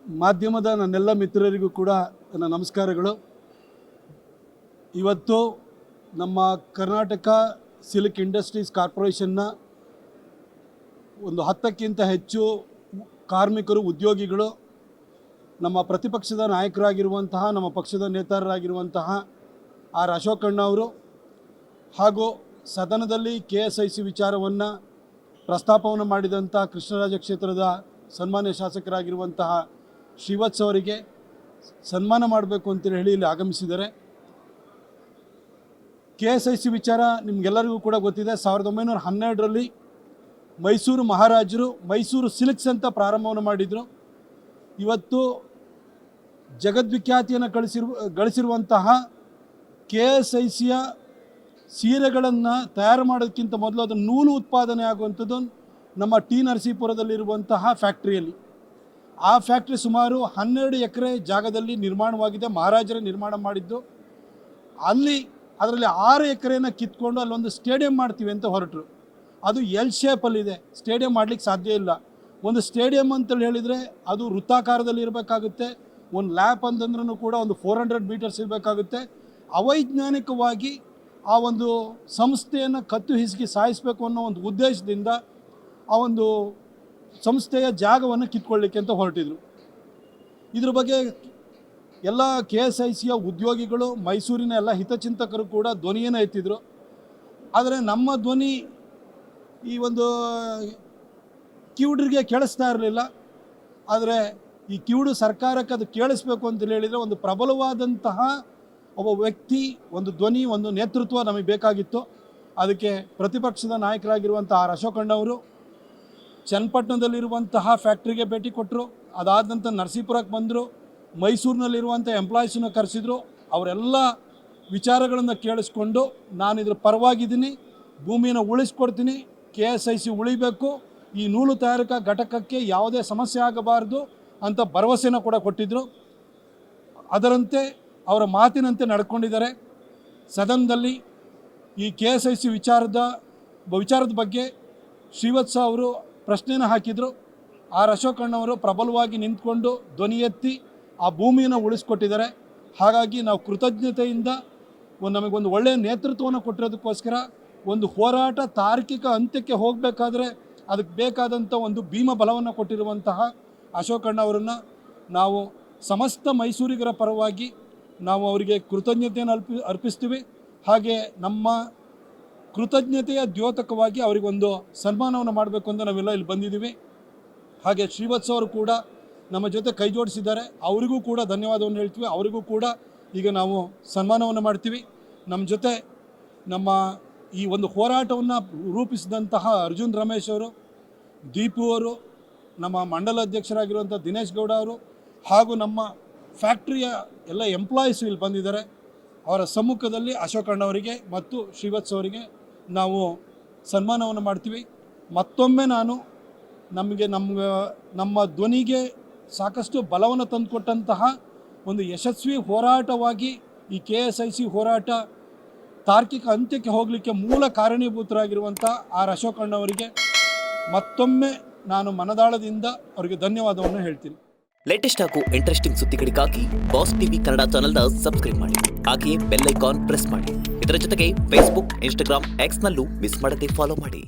ಮಾಧ್ಯಮದ ನನ್ನೆಲ್ಲ ಮಿತ್ರರಿಗೂ ಕೂಡ ನನ್ನ ನಮಸ್ಕಾರಗಳು. ಇವತ್ತು ನಮ್ಮ ಕರ್ನಾಟಕ ಸಿಲ್ಕ್ ಇಂಡಸ್ಟ್ರೀಸ್ ಕಾರ್ಪೊರೇಷನ್ನ ಒಂದು 10ಕ್ಕಿಂತ ಹೆಚ್ಚು ಕಾರ್ಮಿಕರು, ಉದ್ಯೋಗಿಗಳು, ನಮ್ಮ ಪ್ರತಿಪಕ್ಷದ ನಾಯಕರಾಗಿರುವಂತಹ, ನಮ್ಮ ಪಕ್ಷದ ನೇತಾರರಾಗಿರುವಂತಹ ಆರ್ ಅಶೋಕಣ್ಣ ಅವರು ಹಾಗೂ ಸದನದಲ್ಲಿ KSIC ವಿಚಾರವನ್ನು ಪ್ರಸ್ತಾಪವನ್ನು ಮಾಡಿದಂಥ ಕೃಷ್ಣರಾಜ ಕ್ಷೇತ್ರದ ಸನ್ಮಾನ್ಯ ಶಾಸಕರಾಗಿರುವಂತಹ ಶ್ರೀವತ್ಸ ಅವರಿಗೆ ಸನ್ಮಾನ ಮಾಡಬೇಕು ಅಂತೇಳಿ ಹೇಳಿ ಇಲ್ಲಿ ಆಗಮಿಸಿದ್ದಾರೆ. KSIC ವಿಚಾರ ನಿಮಗೆಲ್ಲರಿಗೂ ಕೂಡ ಗೊತ್ತಿದೆ. 1912ರಲ್ಲಿ ಮೈಸೂರು ಮಹಾರಾಜರು ಮೈಸೂರು ಸಿಲ್ಕ್ಸ್ ಅಂತ ಪ್ರಾರಂಭವನ್ನು ಮಾಡಿದರು. ಇವತ್ತು ಜಗದ್ವಿಖ್ಯಾತಿಯನ್ನು ಗಳಿಸಿರುವಂತಹ KSICಯ ಸೀರೆಗಳನ್ನು ತಯಾರು ಮಾಡೋದಕ್ಕಿಂತ ಮೊದಲು ಅದರ ನೂಲು ಉತ್ಪಾದನೆ ಆಗುವಂಥದ್ದು ನಮ್ಮ ಟಿ ನರಸೀಪುರದಲ್ಲಿರುವಂತಹ ಫ್ಯಾಕ್ಟ್ರಿಯಲ್ಲಿ. ಆ ಫ್ಯಾಕ್ಟ್ರಿ ಸುಮಾರು 12 ಎಕರೆ ಜಾಗದಲ್ಲಿ ನಿರ್ಮಾಣವಾಗಿದೆ. ಮಹಾರಾಜರೇ ನಿರ್ಮಾಣ ಮಾಡಿದ್ದು. ಅದರಲ್ಲಿ 6 ಎಕರೆನ ಕಿತ್ಕೊಂಡು ಅಲ್ಲೊಂದು ಸ್ಟೇಡಿಯಂ ಮಾಡ್ತೀವಿ ಅಂತ ಹೊರಟರು. ಅದು ಎಲ್ ಶೇಪಲ್ಲಿದೆ. ಸ್ಟೇಡಿಯಂ ಮಾಡಲಿಕ್ಕೆ ಸಾಧ್ಯ ಇಲ್ಲ. ಒಂದು ಸ್ಟೇಡಿಯಂ ಅಂತೇಳಿ ಹೇಳಿದರೆ ಅದು ವೃತ್ತಾಕಾರದಲ್ಲಿ ಇರಬೇಕಾಗುತ್ತೆ. ಒಂದು ಲ್ಯಾಪ್ ಅಂತಂದ್ರೂ ಕೂಡ ಒಂದು 400 ಮೀಟರ್ಸ್ ಇರಬೇಕಾಗುತ್ತೆ. ಅವೈಜ್ಞಾನಿಕವಾಗಿ ಆ ಒಂದು ಸಂಸ್ಥೆಯನ್ನು ಕತ್ತು ಹಿಸುಕಿ ಸಾಯಿಸಬೇಕು ಅನ್ನೋ ಒಂದು ಉದ್ದೇಶದಿಂದ ಆ ಒಂದು ಸಂಸ್ಥೆಯ ಜಾಗವನ್ನು ಕಿತ್ಕೊಳ್ಳಿಕ್ಕೆ ಅಂತ ಹೊರಟಿದ್ರು. ಇದ್ರ ಬಗ್ಗೆ ಎಲ್ಲ KSICಯ ಉದ್ಯೋಗಿಗಳು, ಮೈಸೂರಿನ ಎಲ್ಲ ಹಿತಚಿಂತಕರು ಕೂಡ ಧ್ವನಿಯನ್ನು ಎತ್ತಿದ್ರು. ಆದರೆ ನಮ್ಮ ಧ್ವನಿ ಈ ಒಂದು ಕಿವುಡರಿಗೆ ಕೇಳಿಸ್ತಾ ಇರಲಿಲ್ಲ. ಆದರೆ ಈ ಕಿವುಡು ಸರ್ಕಾರಕ್ಕೆ ಅದು ಕೇಳಿಸ್ಬೇಕು ಅಂತ ಹೇಳಿದರೆ ಒಂದು ಪ್ರಬಲವಾದಂತಹ ಒಬ್ಬ ವ್ಯಕ್ತಿ, ಒಂದು ಧ್ವನಿ, ಒಂದು ನೇತೃತ್ವ ನಮಗೆ ಬೇಕಾಗಿತ್ತು. ಅದಕ್ಕೆ ಪ್ರತಿಪಕ್ಷದ ನಾಯಕರಾಗಿರುವಂಥ ಆರ್ ಅಶೋಕಣ್ಣವರು ಚನ್ನಪಟ್ಟಣದಲ್ಲಿರುವಂತಹ ಫ್ಯಾಕ್ಟ್ರಿಗೆ ಭೇಟಿ ಕೊಟ್ಟರು. ಅದಾದ ನಂತರ ನರಸೀಪುರಕ್ಕೆ ಬಂದರು. ಮೈಸೂರಿನಲ್ಲಿರುವಂಥ ಎಂಪ್ಲಾಯೀಸನ್ನು ಕರೆಸಿದ್ರು. ಅವರೆಲ್ಲ ವಿಚಾರಗಳನ್ನು ಕೇಳಿಸ್ಕೊಂಡು ನಾನು ಇದ್ರ ಪರವಾಗಿದ್ದೀನಿ, ಭೂಮಿಯನ್ನು ಉಳಿಸ್ಕೊಡ್ತೀನಿ, KSIC ಉಳಿಬೇಕು, ಈ ನೂಲು ತಯಾರಿಕಾ ಘಟಕಕ್ಕೆ ಯಾವುದೇ ಸಮಸ್ಯೆ ಆಗಬಾರ್ದು ಅಂತ ಭರವಸೆನ ಕೂಡ ಕೊಟ್ಟಿದ್ದರು. ಅದರಂತೆ ಅವರ ಮಾತಿನಂತೆ ನಡ್ಕೊಂಡಿದ್ದಾರೆ. ಸದನದಲ್ಲಿ ಈ KSIC ವಿಚಾರದ ಬಗ್ಗೆ ಶ್ರೀವತ್ಸ ಅವರು ಪ್ರಶ್ನೆನ ಹಾಕಿದರು. ಆರ್ ಅಶೋಕಣ್ಣವರು ಪ್ರಬಲವಾಗಿ ನಿಂತ್ಕೊಂಡು ಧ್ವನಿ ಎತ್ತಿ ಆ ಭೂಮಿಯನ್ನು ಉಳಿಸ್ಕೊಟ್ಟಿದ್ದಾರೆ. ಹಾಗಾಗಿ ನಾವು ಕೃತಜ್ಞತೆಯಿಂದ ನಮಗೊಂದು ಒಳ್ಳೆಯ ನೇತೃತ್ವವನ್ನು ಕೊಟ್ಟಿರೋದಕ್ಕೋಸ್ಕರ ಒಂದು ಹೋರಾಟ ತಾರ್ಕಿಕ ಅಂತ್ಯಕ್ಕೆ ಹೋಗಬೇಕಾದ್ರೆ ಅದಕ್ಕೆ ಬೇಕಾದಂಥ ಒಂದು ಭೀಮ ಬಲವನ್ನು ಕೊಟ್ಟಿರುವಂತಹ ಅಶೋಕಣ್ಣ ಅವರನ್ನು ನಾವು ಸಮಸ್ತ ಮೈಸೂರಿಗರ ಪರವಾಗಿ ನಾವು ಅವರಿಗೆ ಕೃತಜ್ಞತೆಯನ್ನು ಅರ್ಪಿಸ್ತೀವಿ. ಹಾಗೆ ನಮ್ಮ ಕೃತಜ್ಞತೆಯ ದ್ಯೋತಕವಾಗಿ ಅವರಿಗೊಂದು ಸನ್ಮಾನವನ್ನು ಮಾಡಬೇಕು ಅಂತ ನಾವೆಲ್ಲ ಇಲ್ಲಿ ಬಂದಿದ್ದೀವಿ. ಹಾಗೆ ಶ್ರೀವತ್ಸ ಅವರು ಕೂಡ ನಮ್ಮ ಜೊತೆ ಕೈ ಜೋಡಿಸಿದ್ದಾರೆ. ಅವರಿಗೂ ಕೂಡ ಧನ್ಯವಾದವನ್ನು ಹೇಳ್ತೀವಿ. ಅವರಿಗೂ ಕೂಡ ಈಗ ನಾವು ಸನ್ಮಾನವನ್ನು ಮಾಡ್ತೀವಿ. ನಮ್ಮ ಜೊತೆ ನಮ್ಮ ಈ ಒಂದು ಹೋರಾಟವನ್ನು ರೂಪಿಸಿದಂತಹ ಅರ್ಜುನ್ ರಮೇಶ್ ಅವರು, ದೀಪು ಅವರು, ನಮ್ಮ ಮಂಡಲ ಅಧ್ಯಕ್ಷರಾಗಿರುವಂಥ ದಿನೇಶ್ ಗೌಡ ಅವರು ಹಾಗೂ ನಮ್ಮ ಫ್ಯಾಕ್ಟ್ರಿಯ ಎಲ್ಲ ಎಂಪ್ಲಾಯೀಸ್ ಇಲ್ಲಿ ಬಂದಿದ್ದಾರೆ. ಅವರ ಸಮ್ಮುಖದಲ್ಲಿ ಅಶೋಕಣ್ಣವರಿಗೆ ಮತ್ತು ಶ್ರೀವತ್ಸ ಅವರಿಗೆ ನಾವು ಸನ್ಮಾನವನ್ನು ಮಾಡ್ತೀವಿ. ಮತ್ತೊಮ್ಮೆ ನಾನು ನಮ್ಮ ಧ್ವನಿಗೆ ಸಾಕಷ್ಟು ಬಲವನ್ನು ತಂದುಕೊಟ್ಟಂತಹ ಒಂದು ಯಶಸ್ವಿ ಹೋರಾಟವಾಗಿ ಈ KSIC ಹೋರಾಟ ತಾರ್ಕಿಕ ಅಂತ್ಯಕ್ಕೆ ಹೋಗಲಿಕ್ಕೆ ಮೂಲ ಕಾರಣೀಭೂತರಾಗಿರುವಂಥ ಆರ್ ಅಶೋಕಣ್ಣವರಿಗೆ ಮತ್ತೊಮ್ಮೆ ನಾನು ಮನದಾಳದಿಂದ ಅವರಿಗೆ ಧನ್ಯವಾದವನ್ನು ಹೇಳ್ತೀನಿ. ಲೇಟೆಸ್ಟ್ ಹಾಗೂ ಇಂಟ್ರೆಸ್ಟಿಂಗ್ ಸುದ್ದಿಗಳಿಗಾಗಿ ಬಾಸ್ ಟಿವಿ ಕನ್ನಡ ಚಾನೆಲ್ನ ಸಬ್ಸ್ಕ್ರೈಬ್ ಮಾಡಿ. ಹಾಗೆಯೇ ಬೆಲ್ ಐಕಾನ್ ಪ್ರೆಸ್ ಮಾಡಿ. ಇದರ ಜೊತೆಗೆ ಫೇಸ್ಬುಕ್, ಇನ್ಸ್ಟಾಗ್ರಾಮ್, ಎಕ್ಸ್ನಲ್ಲೂ ಮಿಸ್ ಮಾಡದೆ ಫಾಲೋ ಮಾಡಿ.